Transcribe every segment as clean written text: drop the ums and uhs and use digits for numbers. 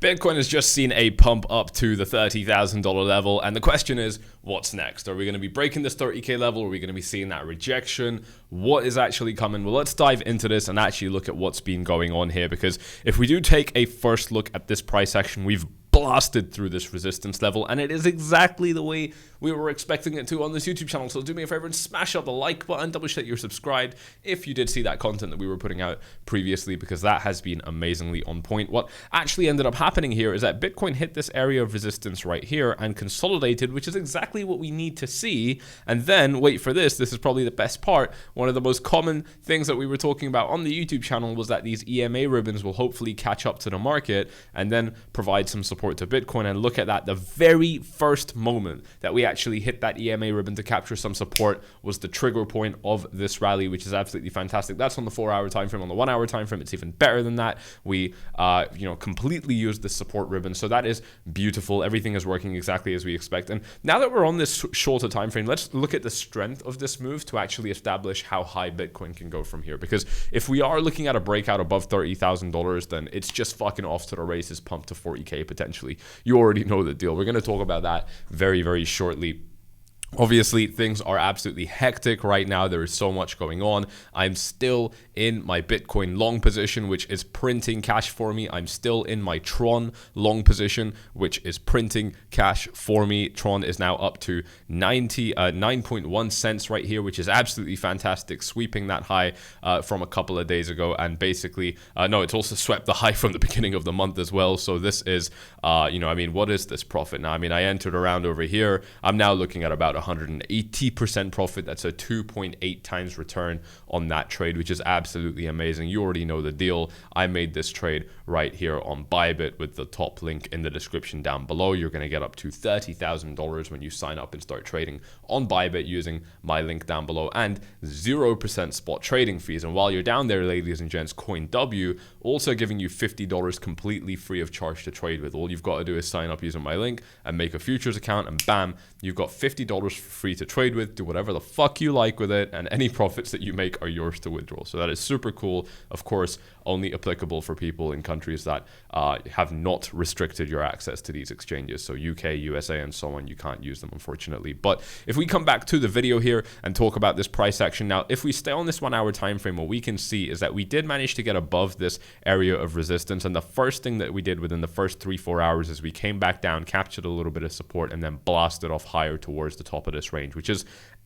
Bitcoin has just seen a pump up to the $30,000 level, and the question is, what's next? Are we going to be breaking this 30K level? Are we going to be seeing that rejection? What is actually coming? Well, let's dive into this and actually look at what's been going on here, because if we do take a first look at this price action, we've blasted through this resistance level, and it is exactly the way we were expecting it to on this YouTube channel. So do me a favor and smash up the like button, double check you're subscribed if you did see that content that we were putting out previously, because that has been amazingly on point. What actually ended up happening here is that Bitcoin hit this area of resistance right here and consolidated, which is exactly what we need to see. And then, wait for this is probably the best part, one of the most common things that we were talking about on the YouTube channel was that these EMA ribbons will hopefully catch up to the market and then provide some support to Bitcoin. And look at that, the very first moment that we actually hit that EMA ribbon to capture some support was the trigger point of this rally, which is absolutely fantastic. That's on the 4-hour time frame. On the 1-hour time frame, it's even better than that. We completely used the support ribbon, so that is beautiful. Everything is working exactly as we expect. And now that we're on this shorter time frame, let's look at the strength of this move to actually establish how high Bitcoin can go from here, because if we are looking at a breakout above $30,000, then it's just fucking off to the races, pumped to 40K potentially. You already know the deal. We're going to talk about that very, very shortly. Obviously, things are absolutely hectic right now. There is so much going on. I'm still in my Bitcoin long position, which is printing cash for me. I'm still in my Tron long position, which is printing cash for me. Tron is now up to 9.1 cents right here, which is absolutely fantastic, sweeping that high from a couple of days ago. And basically, no, it's also swept the high from the beginning of the month as well. So this is, what is this profit now? I entered around over here. I'm now looking at about 180% profit. That's a 2.8 times return on that trade, which is absolutely amazing. You already know the deal. I made this trade right here on Bybit with the top link in the description down below. You're going to get up to $30,000 when you sign up and start trading on Bybit using my link down below, and 0% spot trading fees. And while you're down there, ladies and gents, CoinW also giving you $50 completely free of charge to trade with. All you've got to do is sign up using my link and make a futures account, and bam, you've got $50 free to trade with. Do whatever the fuck you like with it, and any profits that you make are yours to withdraw. So that is super cool. Of course, only applicable for people in countries that have not restricted your access to these exchanges. So UK, USA, and so on, you can't use them, unfortunately. But if we come back to the video here and talk about this price action now, if we stay on this 1-hour time frame, what we can see is that we did manage to get above this area of resistance. And the first thing that we did within the first 3-4 hours is we came back down, captured a little bit of support, and then blasted off higher towards the top of this range, which is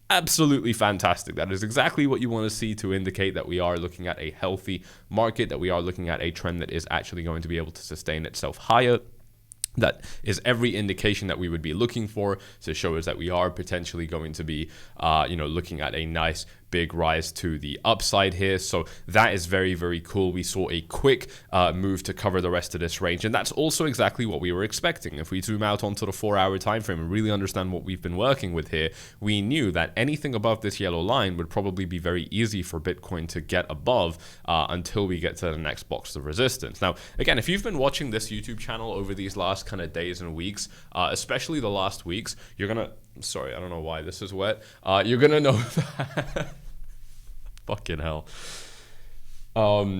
absolutely fantastic. That is exactly what you want to see to indicate that we are looking at a healthy market, that we are looking at a trend that is actually going to be able to sustain itself higher. That is every indication that we would be looking for to show us that we are potentially going to be, looking at a nice big rise to the upside here. So that is very, very cool. We saw a quick move to cover the rest of this range, and that's also exactly what we were expecting. If we zoom out onto the 4-hour time frame and really understand what we've been working with here, we knew that anything above this yellow line would probably be very easy for Bitcoin to get above until we get to the next box of resistance. Now, again, if you've been watching this YouTube channel over these last kind of days and weeks, especially the last weeks, you're gonna, sorry, I don't know why this is wet. You're gonna know that fucking hell.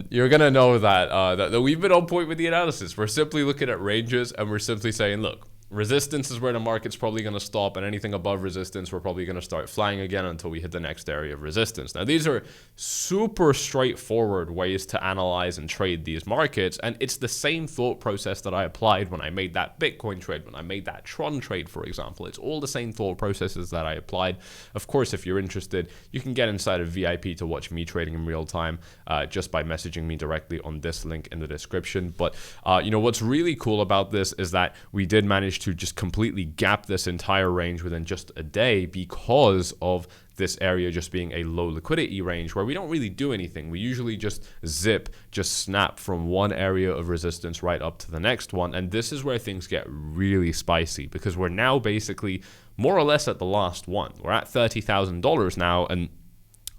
You're gonna know that we've been on point with the analysis. We're simply looking at ranges, and we're simply saying, look, resistance is where the market's probably going to stop, and anything above resistance, we're probably going to start flying again until we hit the next area of resistance. Now, these are super straightforward ways to analyze and trade these markets, and it's the same thought process that I applied when I made that Bitcoin trade, when I made that Tron trade, for example. It's all the same thought processes that I applied. Of course, if you're interested, you can get inside of VIP to watch me trading in real time just by messaging me directly on this link in the description. But, what's really cool about this is that we did manage to just completely gap this entire range within just a day because of this area just being a low liquidity range where we don't really do anything. We usually just snap from one area of resistance right up to the next one. And this is where things get really spicy, because we're now basically more or less at the last one. We're at $30,000 now, and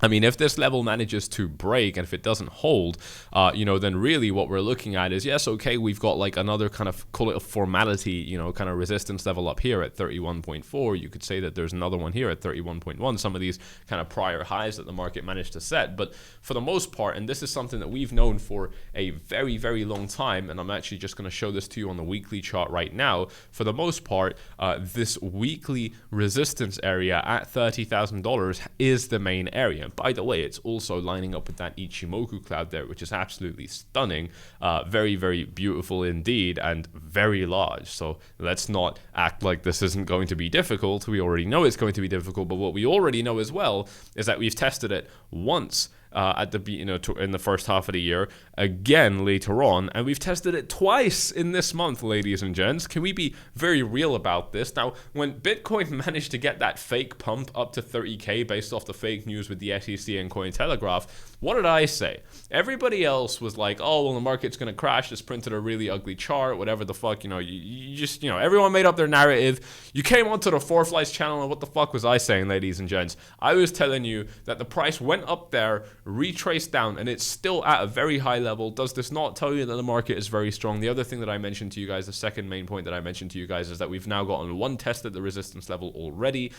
I mean, if this level manages to break and if it doesn't hold, then really what we're looking at is, yes, okay, we've got like another kind of, call it a formality, kind of resistance level up here at 31.4. You could say that there's another one here at 31.1, some of these kind of prior highs that the market managed to set. But for the most part, and this is something that we've known for a very, very long time, and I'm actually just going to show this to you on the weekly chart right now. For the most part, this weekly resistance area at $30,000 is the main area. By the way, it's also lining up with that Ichimoku cloud there, which is absolutely stunning, very, very beautiful indeed, and very large. So let's not act like this isn't going to be difficult. We already know it's going to be difficult, but what we already know as well is that we've tested it once at the in the first half of the year, again later on, and we've tested it twice in this month, ladies and gents. Can we be very real about this? Now, when Bitcoin managed to get that fake pump up to 30K based off the fake news with the SEC and Cointelegraph, what did I say? Everybody else was like, oh, well, the market's going to crash. Just printed a really ugly chart, whatever the fuck, you just, everyone made up their narrative. You came onto the 𝗬𝗢𝗥𝗙𝗚𝗓 channel, and what the fuck was I saying, ladies and gents? I was telling you that the price went up there, retraced down, and it's still at a very high level. Does this not tell you that the market is very strong? The other thing that I mentioned to you guys, the second main point that I mentioned to you guys, is that we've now gotten one test at the resistance level already.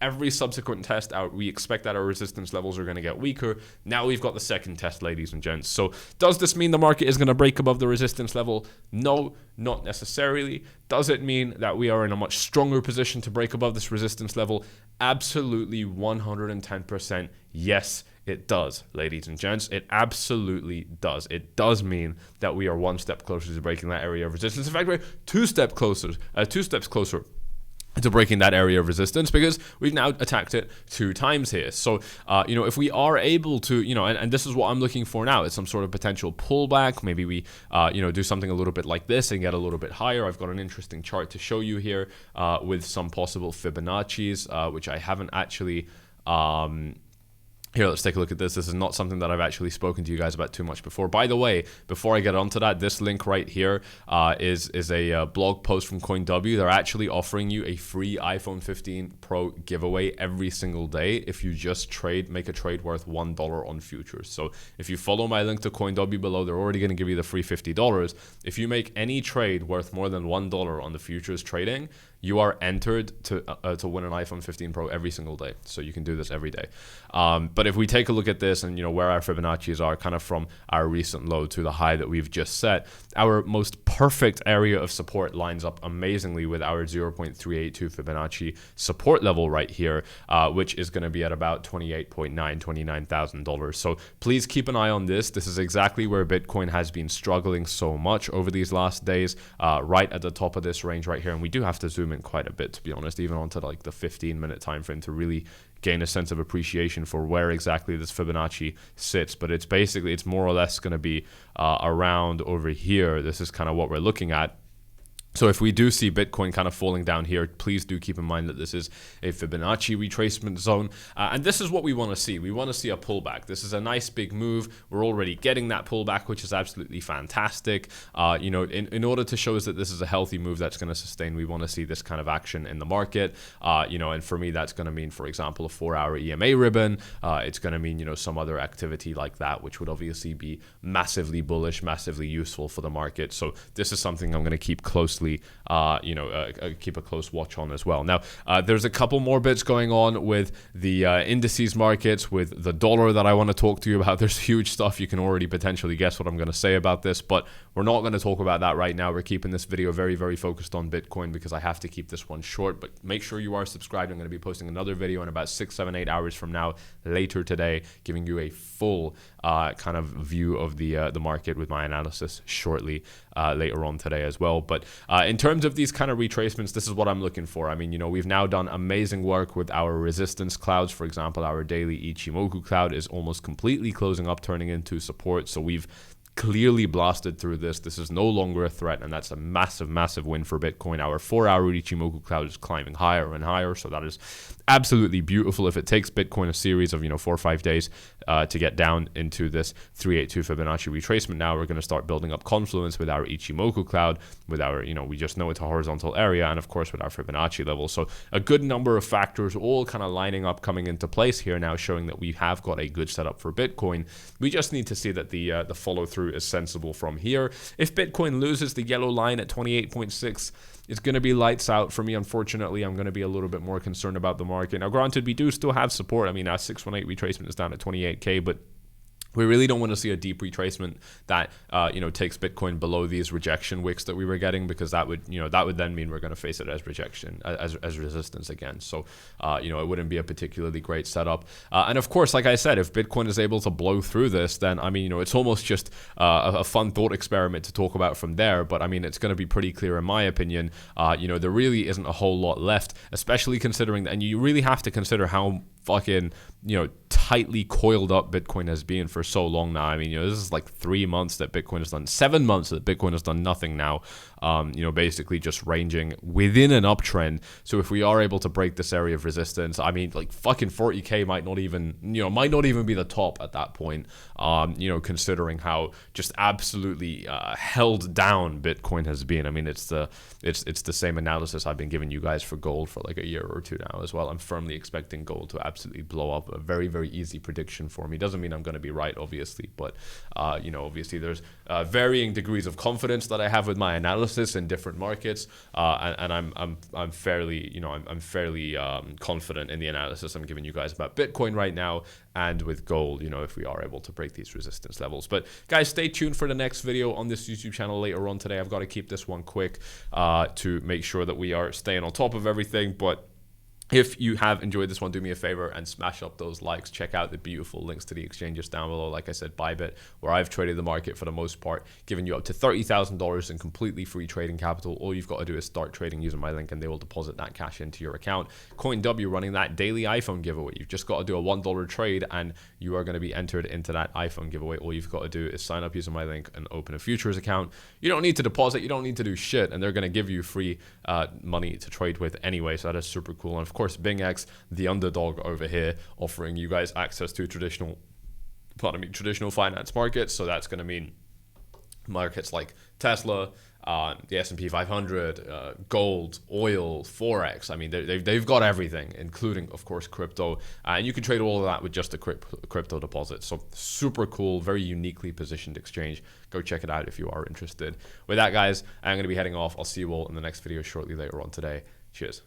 Every subsequent test out, we expect that our resistance levels are going to get weaker. Now we've got the second test, ladies and gents. So does this mean the market is going to break above the resistance level? No, not necessarily. Does it mean that we are in a much stronger position to break above this resistance level? Absolutely, 110%. Yes, it does, ladies and gents. It absolutely does. It does mean that we are one step closer to breaking that area of resistance. In fact, we're two steps closer to breaking that area of resistance, because we've now attacked it 2 times here. So, if we are able to, and this is what I'm looking for now, it's some sort of potential pullback. Maybe we, do something a little bit like this and get a little bit higher. I've got an interesting chart to show you here with some possible Fibonacci's, which I haven't actually... Here, let's take a look at this. This is not something that I've actually spoken to you guys about too much before. By the way, before I get onto that, this link right here is a blog post from CoinW. They're actually offering you a free iPhone 15 Pro giveaway every single day if you just make a trade worth $1 on futures. So if you follow my link to CoinW below, they're already going to give you the free $50. If you make any trade worth more than $1 on the futures trading, you are entered to win an iPhone 15 Pro every single day. So you can do this every day. But if we take a look at this and where our Fibonacci's are kind of from our recent low to the high that we've just set, our most perfect area of support lines up amazingly with our 0.382 Fibonacci support level right here, which is going to be at about $29,000. So please keep an eye on this. This is exactly where Bitcoin has been struggling so much over these last days, right at the top of this range right here. And we do have to zoom in quite a bit, to be honest, even onto like the 15-minute time frame to really gain a sense of appreciation for where exactly this Fibonacci sits. But it's more or less going to be around over here. This is kind of what we're looking at. So if we do see Bitcoin kind of falling down here, please do keep in mind that this is a Fibonacci retracement zone. And this is what we want to see. We want to see a pullback. This is a nice big move. We're already getting that pullback, which is absolutely fantastic. In order to show us that this is a healthy move that's going to sustain, we want to see this kind of action in the market. And for me, that's going to mean, for example, a 4-hour EMA ribbon. It's going to mean, some other activity like that, which would obviously be massively bullish, massively useful for the market. So this is something I'm going to keep closely keep a close watch on as well. Now, there's a couple more bits going on with the indices markets, with the dollar that I want to talk to you about. There's huge stuff. You can already potentially guess what I'm going to say about this, but we're not going to talk about that right now. We're keeping this video very, very focused on Bitcoin because I have to keep this one short, but make sure you are subscribed. I'm going to be posting another video in about 6, 7, 8 hours from now, later today, giving you a full kind of view of the market with my analysis shortly later on today as well. But in terms of these kind of retracements, this is what I'm looking for. I mean, we've now done amazing work with our resistance clouds. For example, our daily Ichimoku cloud is almost completely closing up, turning into support. So we've clearly blasted through this. This is no longer a threat, and that's a massive, massive win for Bitcoin. Our 4-hour Ichimoku cloud is climbing higher and higher, so that is absolutely beautiful. If it takes Bitcoin a series of 4 or 5 days to get down into this 382 Fibonacci retracement. Now we're going to start building up confluence with our Ichimoku cloud, with our, we just know it's a horizontal area, and of course with our Fibonacci level. So a good number of factors all kind of lining up, coming into place here now, showing that we have got a good setup for Bitcoin. We just need to see that the follow through is sensible from here. If Bitcoin loses the yellow line at 28.6, it's going to be lights out for me. Unfortunately, I'm going to be a little bit more concerned about the market. Now, granted, we do still have support. I mean, our 618 retracement is down at 28K, but we really don't want to see a deep retracement that takes Bitcoin below these rejection wicks that we were getting, because that would then mean we're going to face it as rejection, as resistance again. So it wouldn't be a particularly great setup. And of course, like I said, if Bitcoin is able to blow through this, then I mean, it's almost just a fun thought experiment to talk about from there. But I mean, it's going to be pretty clear in my opinion. There really isn't a whole lot left, especially considering, and you really have to consider how fucking tightly coiled up Bitcoin has been for so long now. I mean, this is like 3 months that Bitcoin has done, 7 months that Bitcoin has done nothing now, basically just ranging within an uptrend. So if we are able to break this area of resistance, I mean, like fucking 40K might not even be the top at that point, considering how just absolutely held down Bitcoin has been. I mean, it's the same analysis I've been giving you guys for gold for like a year or two now as well. I'm firmly expecting gold to absolutely blow up. A very, very easy prediction for me. Doesn't mean I'm going to be right, obviously, but obviously there's varying degrees of confidence that I have with my analysis in different markets, and I'm fairly confident in the analysis I'm giving you guys about Bitcoin right now, and with gold, if we are able to break these resistance levels. But guys, stay tuned for the next video on this YouTube channel later on today. I've got to keep this one quick to make sure that we are staying on top of everything. But if you have enjoyed this one, do me a favor and smash up those likes. Check out the beautiful links to the exchanges down below. Like I said, Bybit, where I've traded the market for the most part, giving you up to $30,000 in completely free trading capital. All you've got to do is start trading using my link, and they will deposit that cash into your account. CoinW running that daily iPhone giveaway. You've just got to do a $1 trade, and you are going to be entered into that iPhone giveaway. All you've got to do is sign up using my link and open a futures account. You don't need to deposit. You don't need to do shit, and they're going to give you free money to trade with anyway. So that is super cool. And of course, bcash, the underdog over here, offering you guys access to traditional finance markets. So that's going to mean markets like Tesla, the S&P 500, gold, oil, forex. I mean, they've got everything, including of course crypto, and you can trade all of that with just a crypto deposit. So super cool, very uniquely positioned exchange. Go check it out if you are interested. With that, guys, I'm going to be heading off. I'll see you all in the next video shortly later on today. Cheers.